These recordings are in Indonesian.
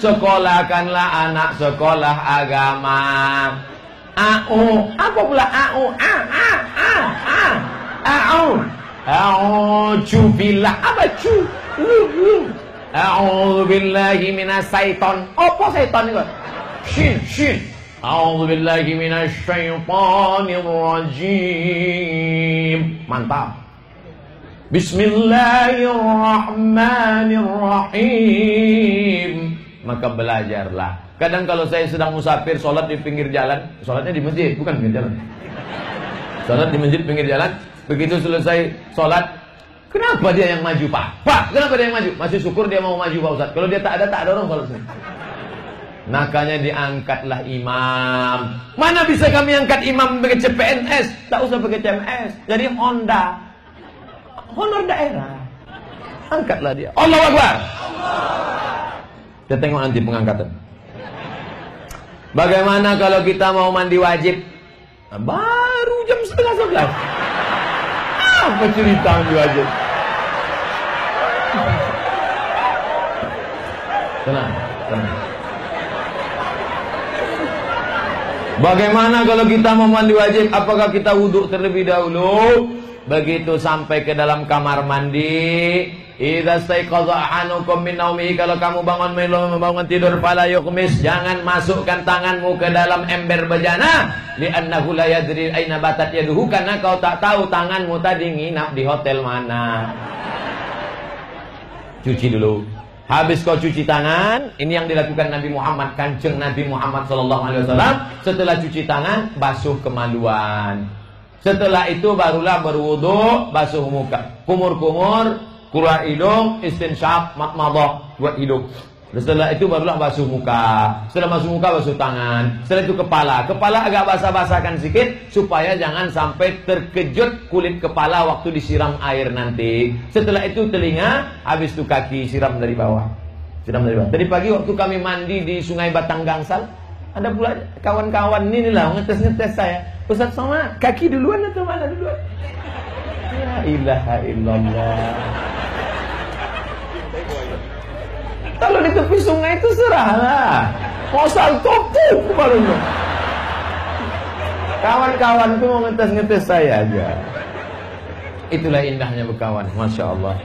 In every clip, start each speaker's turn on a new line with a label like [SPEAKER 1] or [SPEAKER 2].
[SPEAKER 1] Sekolahkanlah anak sekolah agama. AU, apa pula AU? A'udzubillah, apa cu? A'udzubillahi minasyaiton. Apa syaiton itu? Shin. A'udzubillahi minasyaitonir rajim. Mantap. Bismillahirrahmanirrahim. Maka belajarlah. Kadang kalau saya sedang musafir, sholat di pinggir jalan, sholatnya di masjid, bukan pinggir jalan. Sholat di masjid pinggir jalan. Begitu selesai sholat, kenapa dia yang maju, Pak? Kenapa dia yang maju? Masih syukur dia mau maju, Pak Ustaz. Kalau dia tak ada orang sholat. Makanya diangkatlah imam. Mana bisa kami angkat imam pakai CPNS? Tak usah pakai CMS. Jadi Honda, honor daerah. Angkatlah dia. Allahu Akbar. Kita tengok nanti pengangkatan. Bagaimana kalau kita mau mandi wajib? Nah, baru jam 10:30. Apa cerita mandi wajib? Tenang. Bagaimana kalau kita mau mandi wajib? Apakah kita wudhu terlebih dahulu? Begitu sampai ke dalam kamar mandi, idza staiqadha ahadukum min naumihi, kalau kamu bangun tidur fala yukhmis, jangan masukkan tanganmu ke dalam ember bejana, li'annahu la yadri aina batat yaduhu, karena kau tak tahu tanganmu tadi nginap di hotel mana. Cuci dulu. Habis kau cuci tangan, ini yang dilakukan Nabi Muhammad, Kanjeng Nabi Muhammad SAW. Setelah cuci tangan, basuh kemaluan. Setelah itu barulah berwudu, basuh muka, kumur-kumur, keluar hidung, istinsyaq, madmadah, buat hidung. Setelah itu barulah basuh muka. Setelah basuh muka, basuh tangan. Setelah itu kepala. Kepala agak basah-basahkan sedikit supaya jangan sampai terkejut kulit kepala waktu disiram air nanti. Setelah itu telinga, habis itu kaki, siram dari bawah. Siram dari bawah. Tadi pagi waktu kami mandi di Sungai Batang Gangsal, ada pula kawan-kawan ini lah ngetes-ngetes saya. Ustaz sama kaki duluan atau mana duluan? Ya ilaha illallah. Kalau di tepi sungai itu serahlah. Mau salto baru. Kawan-kawan itu mau ngetes-ngetes saya aja. Itulah indahnya berkawan, Masya Allah.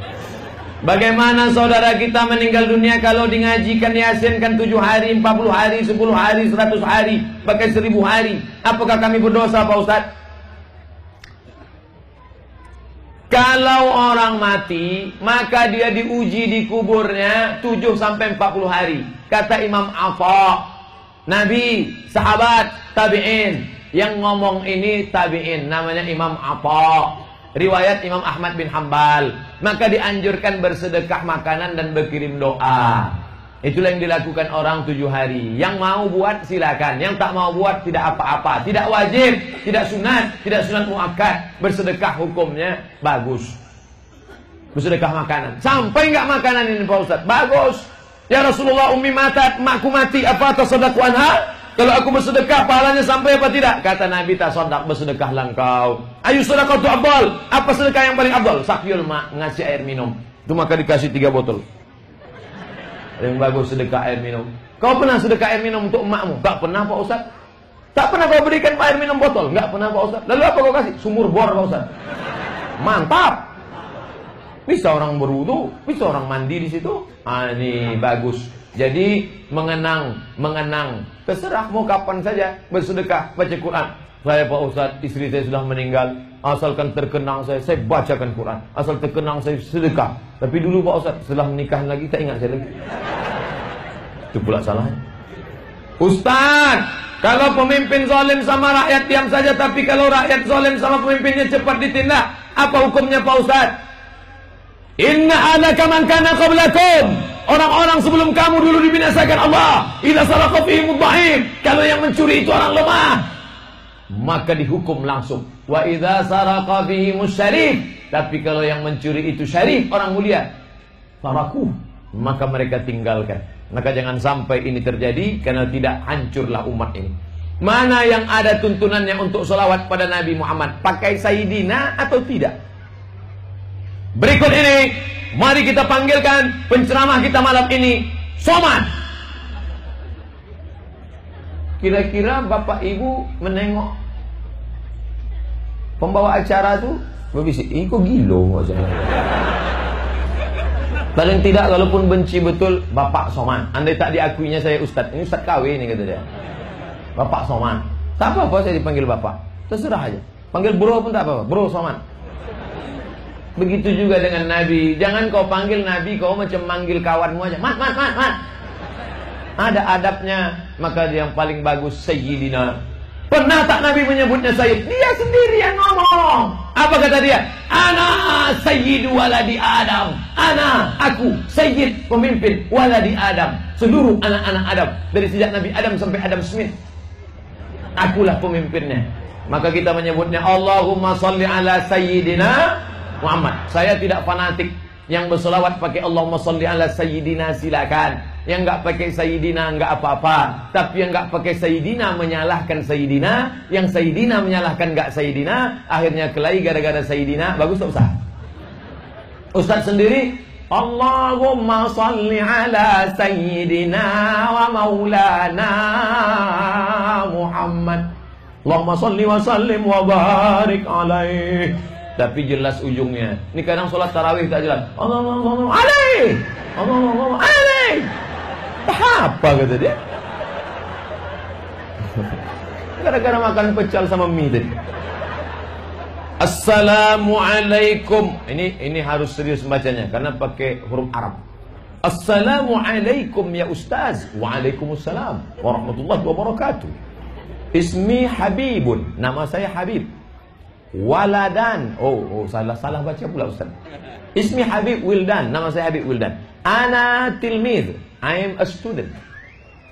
[SPEAKER 1] Bagaimana saudara kita meninggal dunia kalau dingajikan yasinkan 7 hari, 40 hari, 10 hari, 100 hari, bahkan 1000 hari. Apakah kami berdosa, Pak Ustaz? Kalau orang mati, maka dia diuji di kuburnya 7 sampai 40 hari. Kata Imam Atha, Nabi, sahabat, tabi'in. Yang ngomong ini tabi'in, namanya Imam Atha. Riwayat Imam Ahmad bin Hanbal. Maka dianjurkan bersedekah makanan dan berkirim doa. Itulah yang dilakukan orang 7 hari. Yang mau buat silakan, yang tak mau buat tidak apa-apa. Tidak wajib, tidak sunat muakkad. Bersedekah hukumnya bagus. Bersedekah makanan. Sampai enggak makanan ini Pak Ustaz? Bagus. Ya Rasulullah, ummi matat, makku mati, apa tasaddaqu anha? Kalau aku bersedekah, pahalanya sampai apa tidak? Kata Nabi, tasaddaq, bersedekahlah engkau. Ayu sedekah tu afdal. Apa sedekah yang paling afdal? Sakyul ma, ngasih air minum. Itu maka dikasih 3 botol. Yang bagus sedekah air minum. Kau pernah sedekah air minum untuk emakmu? Tak pernah Pak Ustaz. Tak pernah kau berikan air minum botol? Enggak pernah Pak Ustaz. Lalu apa kau kasih? Sumur bor Pak Ustaz. Mantap. Bisa orang berwudu, bisa orang mandi di situ. Ini bagus. Jadi mengenang. Terserah mau kapan saja bersedekah, baca Quran. Saya Pak Ustaz, istri saya sudah meninggal. Asalkan terkenang saya bacakan Quran. Asal terkenang saya sedekah. Tapi dulu Pak Ustaz, setelah menikah lagi tak ingat saya lagi. Itu pula salahnya. Ustaz, kalau pemimpin zalim sama rakyat diam saja, tapi kalau rakyat zalim sama pemimpinnya cepat ditindak, apa hukumnya Pak Ustaz? Inna alaka man kana qablakum. Orang-orang sebelum kamu dulu dibinasakan Allah. Idza saraqa fihim ad-dha'if. Kalau yang mencuri itu orang lemah, maka dihukum langsung. Wa idza saraqa fihim asy-syarif. Tapi kalau yang mencuri itu syarif, orang mulia, faraku, maka mereka tinggalkan. Maka jangan sampai ini terjadi, karena tidak hancurlah umat ini. Mana yang ada tuntunannya untuk selawat pada Nabi Muhammad? Pakai Sayyidina atau tidak? Berikut ini, mari kita panggilkan penceramah kita malam ini, Somad. Kira-kira bapak ibu menengok pembawa acara tuh berbisik, ini kok gilo acara. Paling tidak kalaupun benci betul, Bapak Somad. Andai tak diakuinya saya Ustadz, ini Ustadz KW ini kata dia. Bapak Somad. Tak apa-apa saya dipanggil Bapak, terserah aja. Panggil bro pun tak apa-apa, Bro Somad. Begitu juga dengan Nabi. Jangan kau panggil Nabi, kau macam manggil kawanmu aja. Mat. Ada adabnya. Maka dia yang paling bagus Sayyidina. Pernah tak Nabi menyebutnya Sayyid? Dia sendiri yang ngomong. Apa kata dia? Ana Sayyidu waladi Adam. Ana, aku Sayyid, pemimpin waladi Adam. Seluruh anak-anak Adam. Dari sejak Nabi Adam sampai Adam Smith, akulah pemimpinnya. Maka kita menyebutnya Allahumma salli ala Sayyidina Muhammad. Saya tidak fanatik. Yang berselawat pakai Allahumma salli ala Sayyidina silakan. Yang enggak pakai Sayyidina enggak apa-apa. Tapi yang enggak pakai Sayyidina menyalahkan Sayyidina. Yang Sayyidina menyalahkan enggak Sayyidina. Akhirnya kelahi gara-gara Sayyidina. Bagus tak Ustaz? Ustaz sendiri Allahumma salli ala Sayyidina wa maulana Muhammad. Allahumma salli wa sallim wa barik alaih. Tapi jelas ujungnya. Ini kadang sholat tarawih tak jelas. Allahumma alaih. Allahumma alaih. Apa kata dia? Gara-gara makan pecel sama mie tadi. Assalamualaikum. Ini harus serius membacanya karena pakai huruf Arab. Assalamualaikum ya Ustaz. Waalaikumsalam warahmatullahi wabarakatuh. Ismi Habibun. Nama saya Habib. Waladan. Oh salah baca pula Ustaz. Ismi Habib Wildan. Nama saya Habib Wildan. Ana tilmid. I am a student.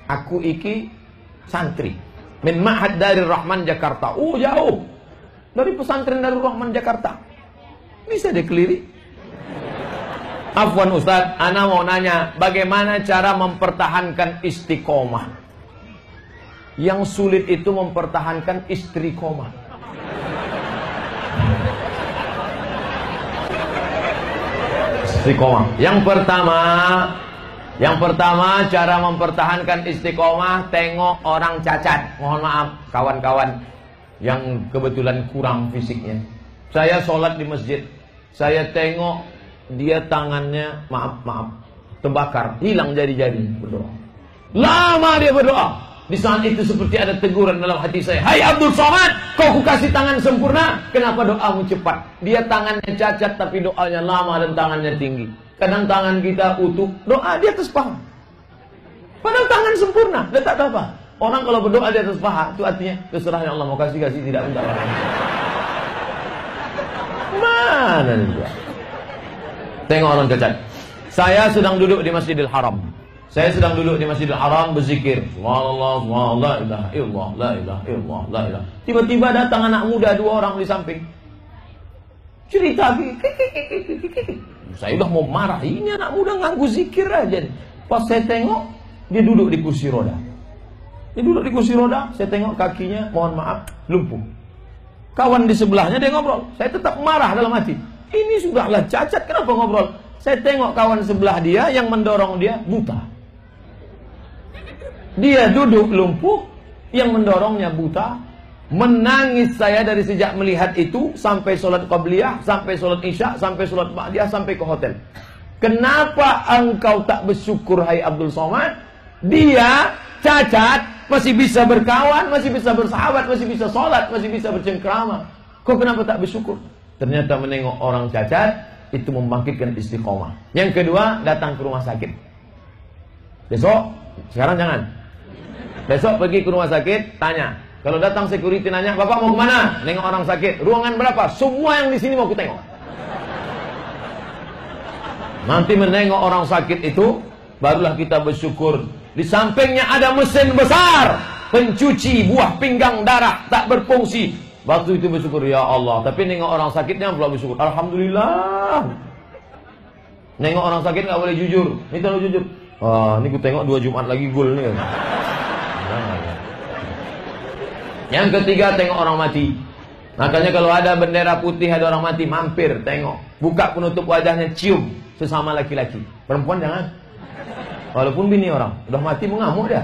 [SPEAKER 1] Aku iki santri. Min Ma'had Darul Rahman Jakarta. Oh jauh. Dari pesantren Darul Rahman Jakarta. Bisa dikeliri. Afwan Ustaz, ana mau nanya, bagaimana cara mempertahankan istiqomah? Yang sulit itu mempertahankan istiqomah. Istiqomah. Yang pertama cara mempertahankan istiqomah, tengok orang cacat. Mohon maaf kawan-kawan yang kebetulan kurang fisiknya. Saya sholat di masjid, saya tengok dia tangannya maaf terbakar, hilang jari-jari, berdoa. Lama dia berdoa. Di saat itu seperti ada teguran dalam hati saya. Hai Abdul Somad, kau kukasih tangan sempurna, kenapa doamu cepat? Dia tangannya cacat tapi doanya lama dan tangannya tinggi. Kadang tangan kita utuh, doa di atas paha. Padahal tangan sempurna, dia tak tahu apa. Orang kalau berdoa di atas paha, itu artinya terserah Allah mau kasih tidak minta apa. Mana dia? Tengok orang cacat. Saya sedang duduk di Masjidil Haram. Berzikir. Wallah, la ilaha illallah, la ilaha illallah, la ilaha. Tiba-tiba datang anak muda 2 orang di samping. Cerita. Saya udah mau marah. Ini anak muda nganggu zikir aja. Pas saya tengok, dia duduk di kursi roda. Saya tengok kakinya, mohon maaf, lumpuh. Kawan di sebelahnya dia ngobrol. Saya tetap marah dalam hati. Ini sudahlah cacat, kenapa ngobrol? Saya tengok kawan sebelah dia yang mendorong dia buta. Dia duduk lumpuh, yang mendorongnya buta. Menangis saya dari sejak melihat itu sampai sholat qabliyah, sampai sholat isya, sampai sholat ba'diyah, sampai ke hotel. Kenapa engkau tak bersyukur hai Abdul Somad? Dia cacat, masih bisa berkawan, masih bisa bersahabat, masih bisa sholat, masih bisa bercengkrama. Kau kenapa tak bersyukur? Ternyata menengok orang cacat itu membangkitkan istiqomah. Yang kedua, datang ke rumah sakit. Besok, sekarang jangan. Besok pergi ke rumah sakit, tanya. Kalau datang security nanya, Bapak mau kemana? Nengok orang sakit. Ruangan berapa? Semua yang di sini mau ku tengok. Nanti menengok orang sakit itu, barulah kita bersyukur. Di sampingnya ada mesin besar, pencuci buah pinggang darah, tak berfungsi. Waktu itu bersyukur, ya Allah. Tapi nengok orang sakitnya belum bersyukur. Alhamdulillah. Nengok orang sakit gak boleh jujur. Ini terlalu jujur. Ini ku tengok 2 Jumat lagi gol nih. Yang ketiga, tengok orang mati. Makanya kalau ada bendera putih, ada orang mati, mampir, tengok. Buka penutup wajahnya, cium. Sesama laki-laki. Perempuan jangan. Walaupun bini orang, udah mati mengamuk dia.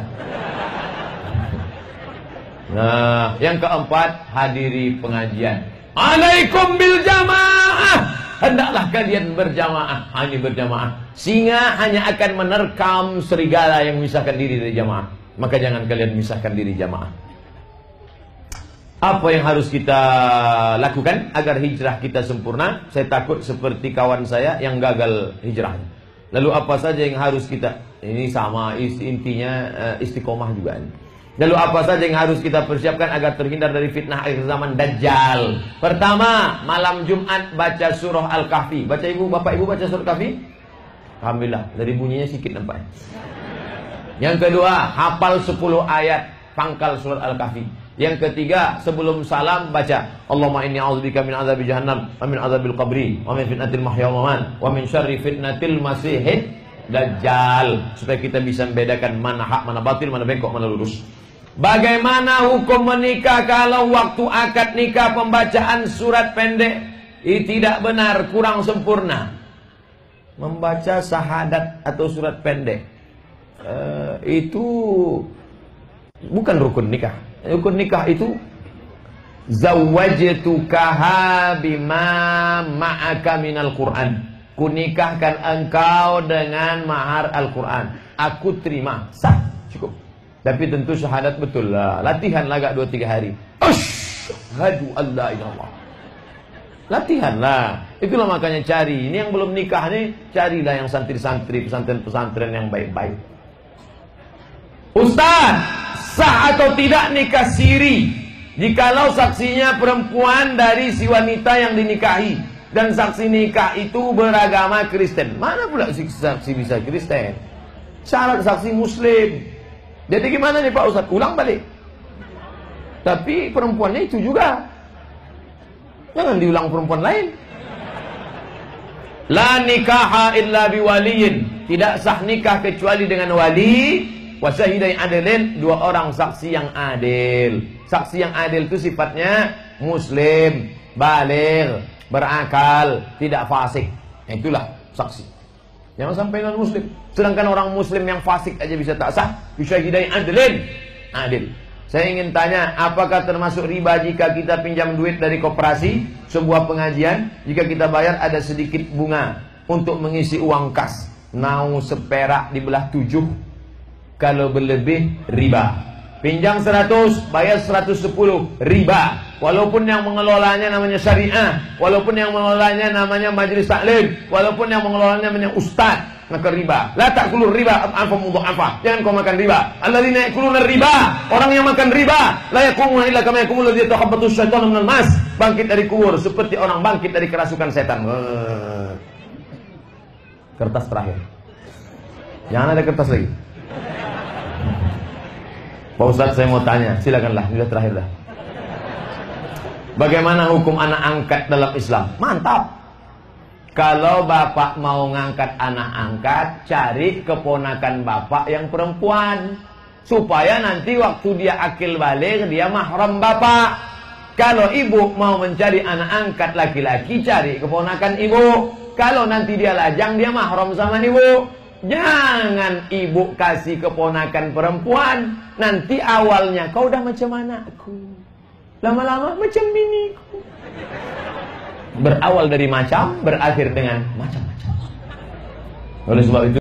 [SPEAKER 1] Nah, yang keempat, hadiri pengajian. Alaikum bil jamaah. Hendaklah kalian berjamaah, hanya berjamaah. Singa hanya akan menerkam serigala yang memisahkan diri dari jamaah. Maka jangan kalian memisahkan diri jamaah. Apa yang harus kita lakukan agar hijrah kita sempurna? Saya takut seperti kawan saya yang gagal hijrahnya. Lalu apa saja yang harus kita, ini sama intinya istiqomah juga ini. Lalu apa saja yang harus kita persiapkan agar terhindar dari fitnah akhir zaman Dajjal? Pertama, malam Jumat baca surah Al-Kahfi. Baca ibu, bapak ibu baca surah Al-Kahfi? Alhamdulillah, dari bunyinya sedikit nampak. Yang kedua, hafal 10 ayat pangkal surat Al-Kahfi. Yang ketiga, sebelum salam baca Allahumma inni a'udzubika min adzabi jahannam wa min adzabil qabri wa min fitnatil mahya wal mamat wa min syarri fitnatil masihid Dajjal, supaya kita bisa membedakan mana hak, mana batil, mana bengkok, mana lurus. Bagaimana hukum menikah kalau waktu akad nikah pembacaan surat pendek? Tidak benar, kurang sempurna. Membaca syahadat atau surat pendek itu bukan rukun nikah. Rukun nikah itu zawwajtukaha bima ma'aka minal Qur'an. Kunikahkan engkau dengan mahar Al-Quran. Aku terima, sah, cukup. Tapi tentu syahadat betul lah. Latihan lah agak 2-3 hari. Asyhadu an la ilaha illallah. Latihan lah. Itulah makanya cari. Ini yang belum nikah nih, carilah yang santri-santri, pesantren-pesantren yang baik-baik. Ustaz, sah atau tidak nikah siri jikalau saksinya perempuan dari si wanita yang dinikahi dan saksi nikah itu beragama Kristen? Mana pula saksi bisa Kristen? Syarat saksi Muslim. Jadi gimana nih Pak Ustaz? Ulang balik. Tapi perempuannya itu juga. Jangan diulang perempuan lain. La nikaha illa biwaliyin. Tidak sah nikah kecuali dengan wali. Wasyahidai adilin, 2 orang saksi yang adil. Saksi yang adil itu sifatnya Muslim, baligh, berakal, tidak fasik. Itulah saksi. Jangan sampai non Muslim. Sedangkan orang Muslim yang fasik aja bisa tak sah. Bisyahidai adilin, adil. Saya ingin tanya, apakah termasuk riba jika kita pinjam duit dari koperasi, sebuah pengajian, jika kita bayar ada sedikit bunga untuk mengisi uang kas? Nau seperak dibelah 7, kalau berlebih riba. Pinjam 100, bayar 110, riba. Walaupun yang mengelolanya namanya syariah, walaupun yang mengelolanya namanya majelis taklim, walaupun yang mengelolanya namanya ustaz, maka riba. La ta'kulur riba ad'afan mudha'afa. Jangan kau makan riba. Alladzina ya'kuluna riba, orang yang makan riba, la yaqumuna illa kama yaqumul ladzi yatakhabbathu asyaitanu minal mas. Bangkit dari kubur seperti orang bangkit dari kerasukan setan. Kertas terakhir. Jangan ada kertas lagi. Pak Ustaz, saya mau tanya, silakanlah, ini terakhir dah. Bagaimana hukum anak angkat dalam Islam? Mantap. Kalau bapak mau ngangkat anak angkat, cari keponakan bapak yang perempuan, supaya nanti waktu dia akil balik, dia mahram bapak. Kalau ibu mau mencari anak angkat laki-laki, cari keponakan ibu. Kalau nanti dia lajang, dia mahram sama ibu. Jangan ibu kasih keponakan perempuan, nanti awalnya kau udah macam anakku, lama-lama macam biniku. Berawal dari macam, berakhir dengan macam-macam. Oleh sebab itu